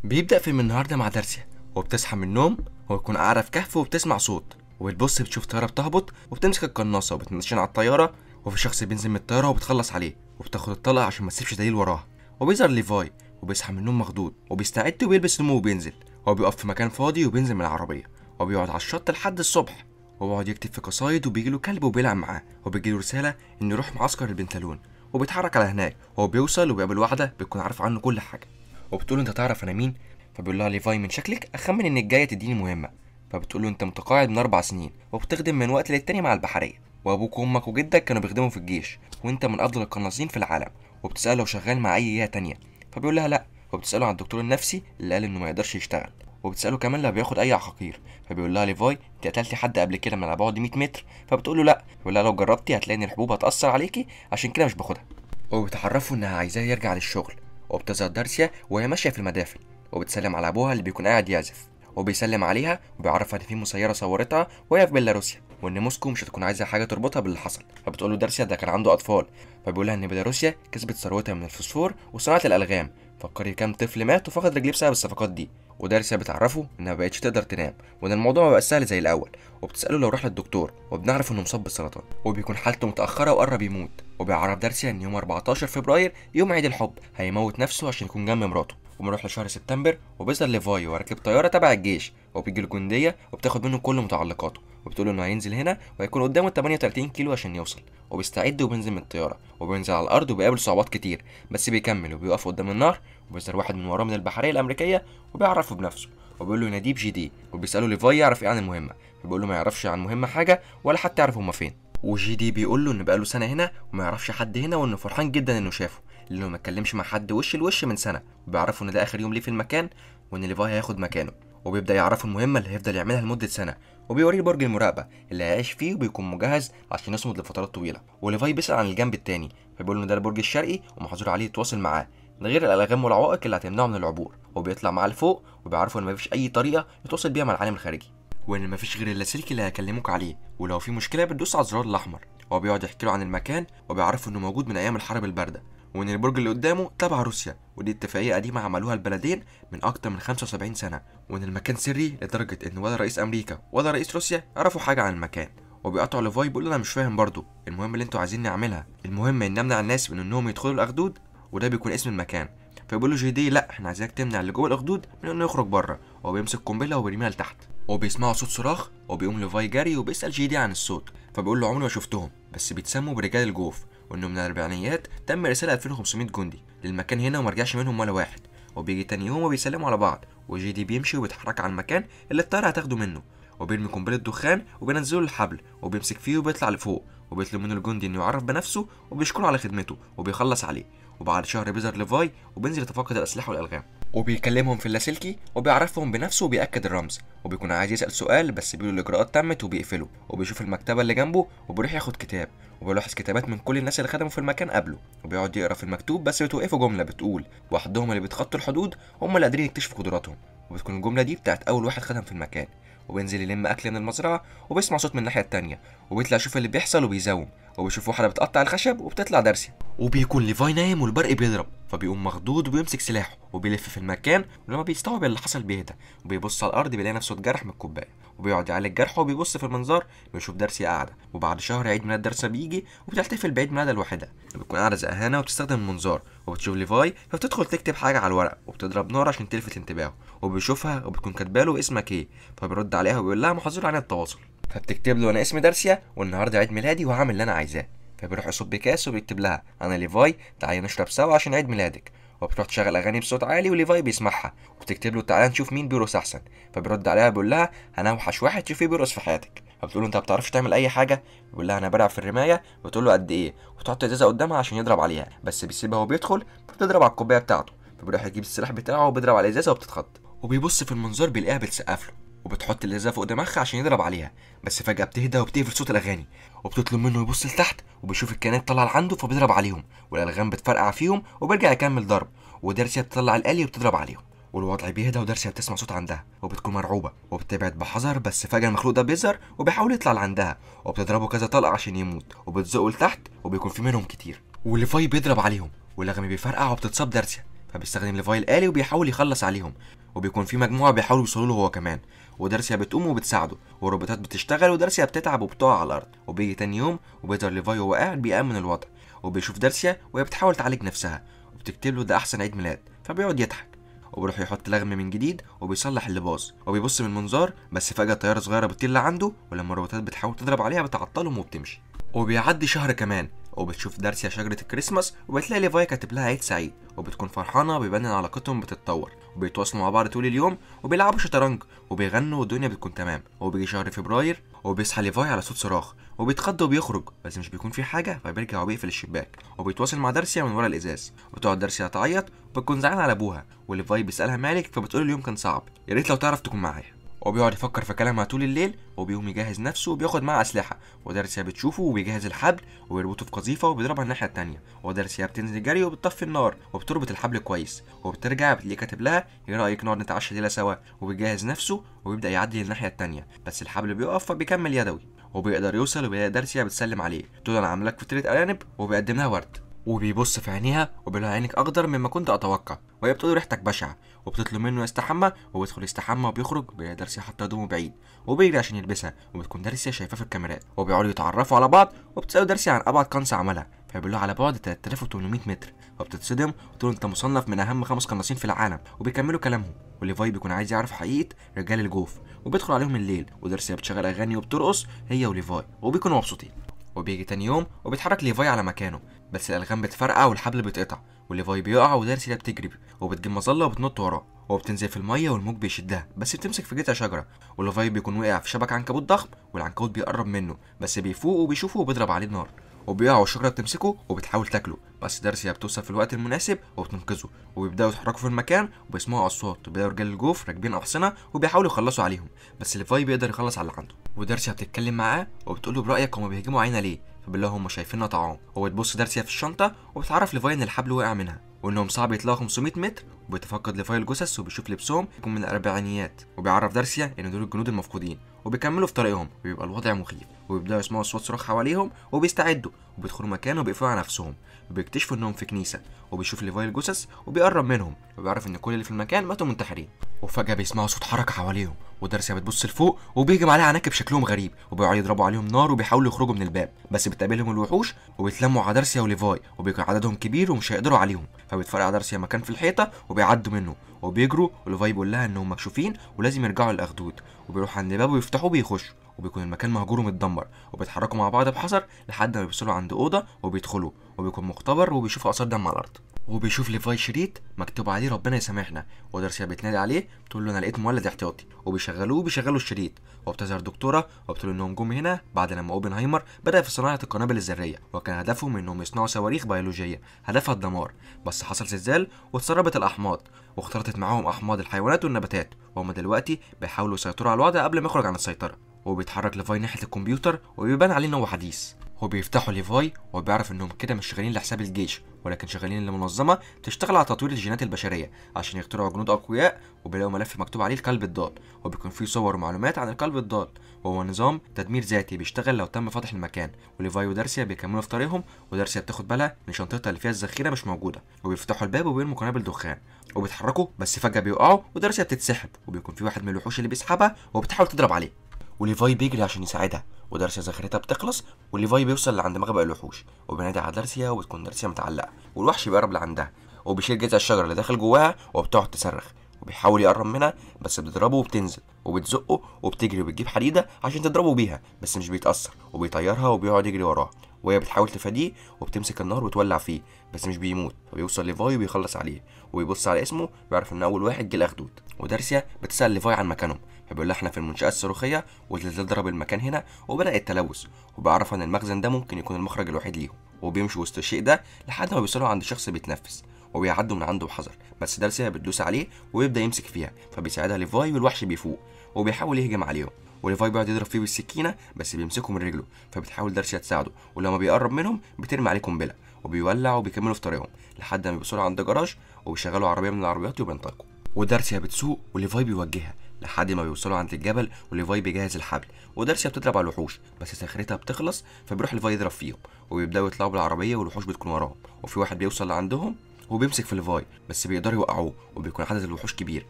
بيبدأ فيلم النهارده مع دارسيا وبتصحى من النوم وبتكون قاعدة في كهف وبتسمع صوت، وبتبص بتشوف طيارة بتهبط وبتمسك القناصة وبتنشن على الطيارة، وفي شخص بينزل من الطيارة وبتخلص عليه وبتاخد الطلقة عشان ما تسيبش دليل وراها. وبيظهر ليفاي وبيصحى من النوم مخضوض وبيستعد وبيلبس هدومه وبينزل. هو بيقف في مكان فاضي وبينزل من العربية وبيقعد على الشط لحد الصبح، وبيقعد يكتب في قصايد وبيجيله كلب وبيلعب معاه، وبيجيله رسالة إنه يروح معسكر البنتالون وبيتحرك على هناك. هو بيوصل وبيقابل واحدة بتكون عارفة عنه كل حاجة وبتقول له انت تعرف انا مين؟ فبيقول لها ليفاي من شكلك اخمن انك جايه تديني مهمه. فبتقول له انت متقاعد من 4 سنين وبتخدم من وقت للتاني مع البحريه، وابوك وامك وجدك كانوا بيخدموا في الجيش، وانت من افضل القناصين في العالم. وبتساله لو شغال مع اي جهه تانيه، فبيقول لها لا. وبتساله عن الدكتور النفسي اللي قال انه ما يقدرش يشتغل، وبتساله كمان لو بياخد اي عقاقير. فبيقول لها ليفاي انت قتلتي حد قبل كده من على بعد 100 متر؟ فبتقول له لا. بيقول لها لو جربتي هتلاقي ان الحبوب هتاثر عليكي، عشان كده مش باخدها. وبتعرفوا انها عايزاه يرجع للشغل. وبتظهر دارسيا وهي ماشيه في المدافن وبتسلم على ابوها اللي بيكون قاعد يعزف، وبيسلم عليها وبيعرفها ان في مسيره صورتها وهي في بيلاروسيا، وان موسكو مش هتكون عايزه حاجه تربطها باللي حصل. فبتقول له دارسيا ده كان عنده اطفال. فبيقول لها ان بيلاروسيا كسبت ثروتها من الفوسفور وصناعه الالغام. فكري كام طفل مات وفقد رجليه بسبب الصفقات دي. ودارسيا بتعرفه انها مبقتش تقدر تنام وان الموضوع مبقاش سهل زي الاول. وبتساله لو راح للدكتور، وبنعرف انه مصاب بالسرطان وبيكون حالته متاخره وقرب يموت. وبيعرف دارسيا ان يوم 14 فبراير يوم عيد الحب هيموت نفسه عشان يكون جنب مراته. وبنروح لشهر سبتمبر وبيظهر ليفاي وراكب طياره تبع الجيش، وبيجي له جنديه وبتاخد منه كل متعلقاته، وبتقول له انه هينزل هنا وهيكون قدامه 38 كيلو عشان يوصل. وبيستعد وبينزل من الطياره وبينزل على الارض وبيقابل صعوبات كتير، بس بيكمل وبيقف قدام النار. وبيظهر واحد من وراه من البحريه الامريكيه وبيعرفه بنفسه وبيقول له ناديب جي دي. وبيساله ليفاي يعرف ايه عن المهمه، فبيقول له ما يعرفش عن المهمه حاجه ولا حتى يعرف هما فين. وجي دي بيقول له ان بقاله سنه هنا وما يعرفش حد هنا، وانه فرحان جدا انه شافه لانه ما اتكلمش مع حد وش لوش من سنه. وبيعرفوا ان ده اخر يوم ليه في المكان وان ليفاي هياخد مكانه. وبيبدا يعرفوا المهمه اللي هيفضل يعملها لمده سنه، وبيوريه برج المراقبه اللي هيعيش فيه وبيكون مجهز عشان يصمد لفترات طويله. وليفاي بيسال عن الجنب التاني، فبيقول له ده البرج الشرقي ومحظور عليه يتواصل معاه، ده غير الالغام والعوائق اللي هتمنعه من العبور. وبيطلع معاه لفوق وبيعرفوا ان مفيش اي طريقه يتواصل بيها مع العالم الخارجي، وان مفيش غير اللاسلكي اللي هيكلموك عليه، ولو في مشكله بتدوس على الزرار الاحمر. هو بيقعد يحكي له عن المكان وبيعرفوا انه موجود من ايام الحرب البارده، وان البرج اللي قدامه تبع روسيا، ودي اتفاقيه قديمه عملوها البلدين من اكتر من 75 سنه، وان المكان سري لدرجه ان ولا رئيس امريكا ولا رئيس روسيا عرفوا حاجه عن المكان. وبيقطعوا ليفاي بيقول له انا مش فاهم برضه المهم اللي انتوا عايزين نعملها، المهم ان نمنع الناس من انهم يدخلوا الاخدود وده بيكون اسم المكان. فبيقول له جي دي لا احنا عايزينك تمنع اللي جوه الاخدود من انه يخرج بره. وهو بيمسك قنبله وبيرميها لتحت، وبيسمعوا صوت صراخ وبيقوم ليفاي جري وبيسال جي دي عن الصوت. فبيقول له عمري ما شفتهم بس بيتسموا برجال الجوف، وانه من الاربعينيات تم ارسال 2500 جندي للمكان هنا ومرجعش منهم ولا واحد. وبيجي تاني يوم وبيسلموا على بعض، وجي دي بيمشي وبيتحرك على المكان اللي الطياره هتاخده منه، وبيرمي قنبله دخان وبينزله الحبل وبيمسك فيه وبيطلع لفوق، وبيطلب منه الجندي انه يعرف بنفسه وبيشكره على خدمته وبيخلص عليه. وبعد شهر بيظهر ليفاي وبينزل يتفقد الاسلحه والالغام، وبيكلمهم في اللاسلكي وبيعرفهم بنفسه وبيأكد الرمز، وبيكون عايز يسأل سؤال بس بيقولوا الإجراءات تمت وبيقفله. وبيشوف المكتبة اللي جنبه وبيروح ياخد كتاب، وبيلاحظ كتابات من كل الناس اللي خدموا في المكان قبله، وبيقعد يقرا في المكتوب بس بتوقفه جملة بتقول وحدهم اللي بيتخطوا الحدود هم اللي قادرين يكتشفوا قدراتهم. وبتكون الجملة دي بتاعت أول واحد خدم في المكان. وبينزل يلم أكل من المزرعة وبيسمع صوت من الناحية التانية، وبيطلع يشوف اللي بيحصل وبيزوم، وبيشوف واحدة بتقطع الخشب وبتطلع دارسيا. وبيكون ليفاي نايم والبرق بيضرب، فبيقوم مخضوض وبيمسك سلاحه وبيلف في المكان. ولما بيستوعب اللي حصل بيهدى وبيبص على الارض بيلاقي نفسه اتجرح من الكوبايه، وبيقعد يعالج جرحه وبيبص في المنظار بيشوف دارسيا قاعده. وبعد شهر عيد ميلاد دارسيا بيجي وبتحتفل بعيد ميلادها لوحدها، بتكون قاعده زهقانه وبتستخدم المنظار وبتشوف ليفاي فبتدخل تكتب حاجه على الورق وبتضرب نار عشان تلفت انتباهه. وبيشوفها وبتكون كاتباله اسمك ايه، فبيرد عليها وبيقول لها محظور عن التواصل. فبتكتب له انا اسمي دارسيا والنهارده عيد ميلادي وهعمل اللي انا عايزاه. فبيروح يصب بكاس وبيكتب لها انا ليفاي تعالي نشرب سوا عشان عيد ميلادك. وبتروح تشغل اغاني بصوت عالي وليفاي بيسمعها وبتكتب له تعالى نشوف مين بيرقص احسن. فبيرد عليها بيقول لها انا اوحش واحد تشوفيه بيرقص في حياتك. فبتقول له انت ما بتعرفش تعمل اي حاجه؟ بيقول لها انا بلعب في الرمايه. بتقول له قد ايه؟ وتحط ازازه قدامها عشان يضرب عليها بس بيسيبها وبيدخل فبتضرب على الكوبايه بتاعته. فبيروح يجيب السلاح بتاعه وبيضرب على الازازه وبتتخض، وبيبص في المنظار بيلاقيها بتسقف له وبتحط الازازه فوق دماغها عشان يضرب عليها، بس فجاه بتهدى وبتقفل صوت الاغاني وبتطلب منه يبص لتحت وبيشوف الكائنات طالعه لعنده فبيضرب عليهم والالغام بتفرقع فيهم وبيرجع يكمل ضرب. ودارسيا بتطلع الآلي وبتضرب عليهم والوضع بيهدى ودارسيا بتسمع صوت عندها وبتكون مرعوبه وبتبعد بحذر، بس فجاه المخلوق ده بيظهر وبيحاول يطلع لعندها وبتضربه كذا طلقه عشان يموت وبتزقه لتحت وبيكون في منهم كتير. وليفاي بيضرب عليهم واللغم بيفرقع وبتتصاب دارسيا. فبيستخدم ليفاي الآلي وبيحاول يخلص عليهم، وبيكون في مجموعة بيحاولوا يوصلوا له هو كمان، ودارسيا بتقوم وبتساعده، والروبوتات بتشتغل ودارسيا بتتعب وبتقع على الأرض. وبيجي تاني يوم وبيظهر ليفاي وهو قاعد بيأمن الوضع، وبيشوف دارسيا وهي بتحاول تعالج نفسها، وبتكتب له ده أحسن عيد ميلاد، فبيقعد يضحك، وبيروح يحط لغم من جديد وبيصلح اللي باظ، وبيبص من المنظار بس فجأة طيارة صغيرة بتطير لعنده، ولما الروبوتات بتحاول تضرب عليها بتعطلهم وبتمشي. وبيعدي شهر كمان وبتشوف دارسيا شجرة الكريسماس، وبتلاقي ليفاي كاتب لها عيد سعيد، وبتكون فرحانة وبيبان ان علاقتهم بتتطور، وبيتواصلوا مع بعض طول اليوم وبيلعبوا شطرنج وبيغنوا والدنيا بتكون تمام. وبيجي شهر فبراير وبيصحى ليفاي على صوت صراخ، وبيتخض وبيخرج بس مش بيكون في حاجة، فبيرجع وبيقفل الشباك وبيتواصل مع دارسيا من ورا الازاز. وبتقعد دارسيا تعيط وبتكون زعلانة على ابوها، وليفاي بيسألها مالك، فبتقول اليوم كان صعب، يا ريت لو تعرف تكون معايا. وبيقعد يفكر في كلامها طول الليل، وبيقوم يجهز نفسه وبياخد معاه اسلحه، ودارسيا بتشوفه وبيجهز الحبل وبيربطه في قذيفه وبيضربها الناحيه التانيه. ودارسيا بتنزل جري وبتطفي النار وبتربط الحبل كويس، وبترجع بتلاقيه كاتب لها ايه رايك نقعد نتعشى ليله سوا، وبيجهز نفسه وبيبدا يعدي للناحيه التانيه، بس الحبل بيقف فبيكمل يدوي، وبيقدر يوصل، وبيلاقي دارسيا بتسلم عليه تقول انا عاملاك فطيره ارانب، وبيقدم لها ورد، وبيبص في عينيها وبيقول لها عينك اخضر مما كنت اتوقع، وهي بتقول ريحتك بشعه، وبتطلب منه يستحمى، وبيدخل يستحمى وبيخرج، بيلاقي دارسيا حاطه هدومه بعيد وبيجري عشان يلبسها، وبتكون دارسيا شايفاه في الكاميرات، وبيقعدوا يتعرفوا على بعض، وبتساله دارسيا عن ابعد قنص عملها، فبيقول له على بعد 3800 متر، فبتتصدم وتقول انت مصنف من اهم 5 قناصين في العالم، وبيكملوا كلامهم. وليفاي بيكون عايز يعرف حقيقه رجال الجوف، وبيدخل عليهم الليل، ودارسيا بتشغل اغاني وبترقص هي وليفاي، وبيكونوا مبسوطين. وبيجي تاني يوم وبيتحرك ليفاي على مكانه، بس الالغام بتفرقع والحبل بيتقطع، وليفاي بيقع، ودارسيا بتجري وبتجيب مظله وبتنط وراه، وبتنزل في الميه والموج بيشدها بس بتمسك في جذع شجره، وليفاي بيكون وقع في شبك عنكبوت ضخم، والعنكبوت بيقرب منه بس بيفوق وبيشوفه وبيضرب عليه نار، وبيقع والشجره بتمسكه وبتحاول تاكله، بس دارسيا بتوصل في الوقت المناسب وبتنقذه، وبيبداوا يتحركوا في المكان وبيسمعوا اصوات، وبيلاقوا رجال الجوف راكبين احصنه وبيحاولوا يخلصوا عليهم، بس ليفاي بيقدر يخلص على اللي عنده. ودارسيا بتتكلم معاه وبتقول له برايك هما بيهجموا علينا ليه، فبالله هم شايفيننا طعام. وبتبص دارسيا في الشنطه وبتعرف ليفاي ان الحبل وقع منها، وانهم صعب يطلعوا 500 متر، وبيتفقد ليفاي الجثث وبيشوف لبسهم يكون من الاربعينيات، وبيعرف دارسيا ان دول الجنود المفقودين، وبيكملوا في طريقهم وبيبقى الوضع مخيف، وبيبداوا يسمعوا صوت صراخ حواليهم وبيستعدوا، وبيدخلوا مكان وبيقفلوا على نفسهم، وبيكتشفوا انهم في كنيسه، وبيشوف ليفاي الجثث وبيقرب منهم، وبيعرف ان كل اللي في المكان ماتوا منتحرين. وفجاه بيسمعوا صوت حركه حواليهم، ودارسيا بتبص لفوق وبيهجم عليها عناكب شكلهم غريب، وبيقعدوا يضربوا عليهم نار وبيحاولوا يخرجوا من الباب، بس بتقابلهم الوحوش وبيتلموا على دارسيا وليفاي، وبيكون عددهم كبير ومش هيقدروا عليهم، فبيتفرقع دارسيا مكان في الحيطه وبيعدوا منه وبيجروا، وليفاي بيقول لها انهم مكشوفين ولازم يرجعوا للاخدود، وبيروح عند الباب ويفتحوه بيخشوا، وبيكون المكان مهجور ومتدمر، وبيتحركوا مع بعض بحذر لحد ما بيوصلوا عند اوضه وبيدخلوا، وبيكون مختبر وبيشوفوا اثار دم على الارض، وبيشوف ليفاي شريط مكتوب عليه ربنا يسامحنا، ودارسيا بتنادي عليه بتقول له انا لقيت مولد احتياطي، وبيشغلوا الشريط، وبتظهر دكتوره وبتقول انهم جم هنا بعد لما اوبنهايمر بدا في صناعه القنابل الذريه، وكان هدفهم انهم يصنعوا صواريخ بيولوجيه هدفها الدمار، بس حصل زلزال واتسربت الاحماض واختلطت معاهم احماض الحيوانات والنباتات، وهم دلوقتي بيحاولوا يسيطروا على الوضع قبل ما يخرج عن السيطره. وبيتحرك ليفاي ناحيه الكمبيوتر وبيبان عليه ان هو حديث، وبيفتحوا ليفاي وبيعرف انهم كده مش شغالين لحساب الجيش، ولكن شغالين لمنظمه بتشتغل على تطوير الجينات البشريه عشان يخترعوا جنود اقوياء، وبيلاقوا ملف مكتوب عليه الكلب الضال، وبيكون فيه صور ومعلومات عن الكلب الضال، وهو نظام تدمير ذاتي بيشتغل لو تم فتح المكان. وليفاي ودارسيا بيكملوا في طريقهم، ودارسيا بتاخد بالها ان شنطتها اللي فيها الذخيره مش موجوده، وبيفتحوا الباب وبيرموا قنابل دخان، وبيتحركوا بس فجاه بيقعوا، ودارسيا بتتسحب، وبيكون في واحد من الوحوش اللي بيسحبها وبتحاول تضرب عليه، وليفاي بيجري عشان يساعدها، ودارسيا ذخيرتها بتخلص، وليفاي بيوصل لعند مخبأ الوحوش وبينادي على دارسيا، وبتكون دارسيا متعلقه، والوحش بيقرب لعندها وبيشيل جذع الشجره اللي داخل جواها وبتقعد تصرخ، وبيحاول يقرب منها بس بتضربه وبتنزل، وبتزقه وبتجري وبتجيب حديده عشان تضربه بيها بس مش بيتأثر، وبيطيرها وبيقعد يجري وراها، وهي بتحاول تفاديه وبتمسك النار وتولع فيه بس مش بيموت، فبيوصل ليفاي وبيخلص عليه، وبيبص على اسمه بيعرف ان اول واحد جه الاخدود. ودارسيا بتسأل ليفاي عن مكانهم، فبيقول لها احنا في المنشأة الصاروخية والزلزال ضرب المكان هنا وبدأ التلوث، وبيعرف ان المخزن ده ممكن يكون المخرج الوحيد ليهم، وبيمشوا وسط الشيء ده لحد ما بيوصلوا عند شخص بيتنفس، وبيعدوا من عنده بحذر، بس دارسيا بتدوس عليه ويبدأ يمسك فيها، فبيساعدها ليفاي والوحش بيفوق وبيحاول يهجم عليهم، وليفاي بيقعد يضرب فيه بالسكينه بس بيمسكه من رجله، فبتحاول دارسيا تساعده، ولما بيقرب منهم بترمي عليه قنبله وبيولع، وبيكملوا في طريقهم لحد ما بيوصلوا عند جراج وبيشغلوا عربيه من العربيات وبينطلقوا، ودارسيا بتسوق وليفاي بيوجهها لحد ما بيوصلوا عند الجبل، وليفاي بيجهز الحبل، ودارسيا بتضرب على الوحوش بس سخرتها بتخلص، فبيروح ليفاي يضرب فيهم، وبيبداوا يطلعوا بالعربيه والوحوش بتكون وراهم، وفي واحد بيوصل لعندهم وبيمسك في ليفاي، بس بيقدروا يوقعوه، وبيكون عدد الوحوش كبير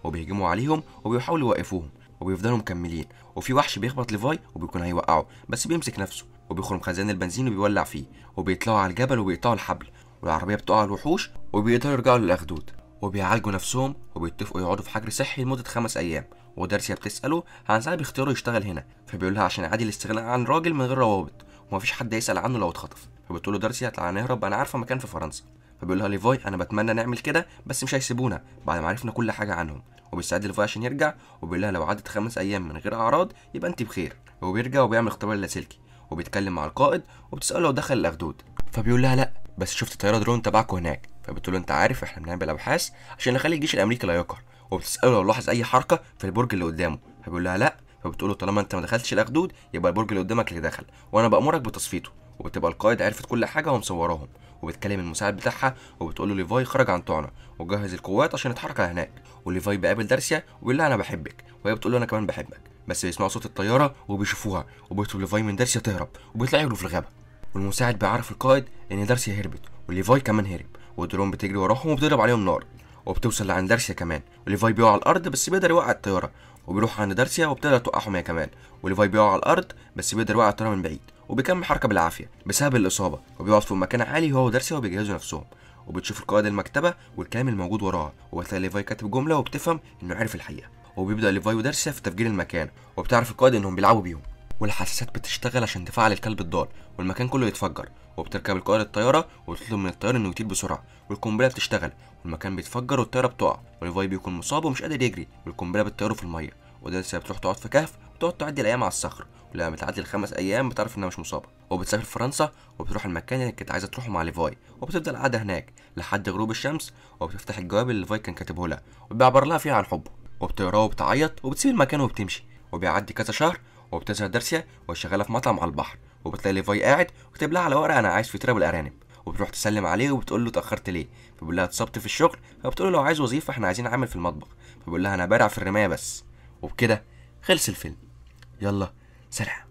وبيهجموا عليهم وبيحاولوا يوقفوهم وبيفضلوا مكملين. وفي وحش بيخبط ليفاي وبيكون هيوقعه، بس بيمسك نفسه وبيخرم خزان البنزين وبيولع فيه، وبيطلعوا على الجبل وبيقطعوا الحبل، والعربيه بتقع على الوحوش وبيقدروا يرجعوا للاخدود وبيعالجوا نفسهم، وبيتفقوا يقعدوا في حجر صحي لمده 5 ايام. ودارسيا بتساله عن ساعه بيختاروا يشتغل هنا، فبيقول لها عشان عادي الاستغناء عن راجل من غير روابط ومفيش حد يسال عنه لو اتخطف. فبتقول له دارسيا تعالى نهرب، انا عارفه مكان في فرنسا. فبيقول لها ليفاي انا بتمنى نعمل كده بس مش هيسيبونا بعد ما عرفنا كل حاجه عنهم. وبيستعد ليفاي عشان يرجع، وبيقول لها لو عدت 5 ايام من غير اعراض يبقى انت بخير. وبيرجع وبيعمل اختبار اللاسلكي وبيتكلم مع القائد وبتساله لو دخل الاخدود. فبيقول لها لا بس شفت طياره درون تبعكم هناك. فبتقول له انت عارف احنا بنعمل ابحاث عشان نخلي الجيش الامريكي لا يقهر. وبتساله لو لاحظ اي حركه في البرج اللي قدامه. فبيقول لها لا. فبتقول له طالما انت ما دخلتش الاخدود يبقى البرج اللي قدامك اللي دخل، وانا بامرك بتصفيته. وبتبقى القائد عرفت كل حاجه ومصوراهم. وبتكلم المساعد بتاعها وبتقول له ليفاي خرج عن طعنه وجهز القوات عشان يتحرك على هناك. وليفاي بيقابل دارسيا ويقول لها انا بحبك، وهي بتقول له انا كمان بحبك. بس بيسمعوا صوت الطياره وبيشوفوها، وبيطلب ليفاي من دارسيا تهرب، وبيطلعوا يجروا في الغابه. والمساعد بيعرف القائد ان دارسيا هربت وليفاي كمان هرب، والدرون بتجري وراهم وبتضرب عليهم نار، وبتوصل لعند دارسيا كمان. وليفاي بيقع على الارض بس بيقدر يوقع الطياره، وبيروح عند دارسيا وبتقدر توقعهم هي كمان. وليفاي بيقع على الارض بس بيقدر يوقع الطياره من بعيد، وبيكمل حركه بالعافيه بسبب الاصابه، وبيقعد في مكان عالي هو ودارسيا وبيجهزوا نفسهم. وبتشوف القائد المكتبه والكلام الموجود وراها، وبتلاقي ليفاي كاتب جمله وبتفهم انه عارف الحقيقه. وبيبدا ليفاي ودارسيا في تفجير المكان، وبتعرف القائد انهم بيلعبوا بيهم، والحساسات بتشتغل عشان تفعل الكلب الضال والمكان كله يتفجر. وبتركب القائد الطياره وتطلب من الطيار انه يطير بسرعه، والقنبله بتشتغل والمكان بيتفجر والطياره بتقع، وليفاي بيكون مصاب ومش قادر يجري والقنبله بتطيره في الميه. ودارسيا بتروح تقعد في كهف وتقعد تعدي الايام على الصخر، ولما بتعدي ال5 ايام بتعرف انها مش مصابه، وبتسافر فرنسا وبتروح المكان اللي كانت عايزه تروحه مع ليفاي، وبتفضل قاعده هناك لحد غروب الشمس. وبتفتح الجواب اللي ليفاي كان كاتبه لها وبيعبر لها فيها عن حبه، وبتقراه وبتعيط وبتسيب المكان وبتمشي. وبيعدي كذا شهر وبتظهر دارسيا وهي شغاله في مطعم على البحر، وبتلاقي ليفاي قاعد وكتب لها على ورقه انا عايز فطيره بالارانب. وبتروح تسلم عليه وبتقول له اتاخرت ليه. فبيقول لها اتصبت في الشغل. فبتقول له لو عايز وظيفه احنا عايزين عامل في المطبخ. فبيقول لها انا بارع في الرمايه بس. وبكده خلص الفيلم. يلا سلام.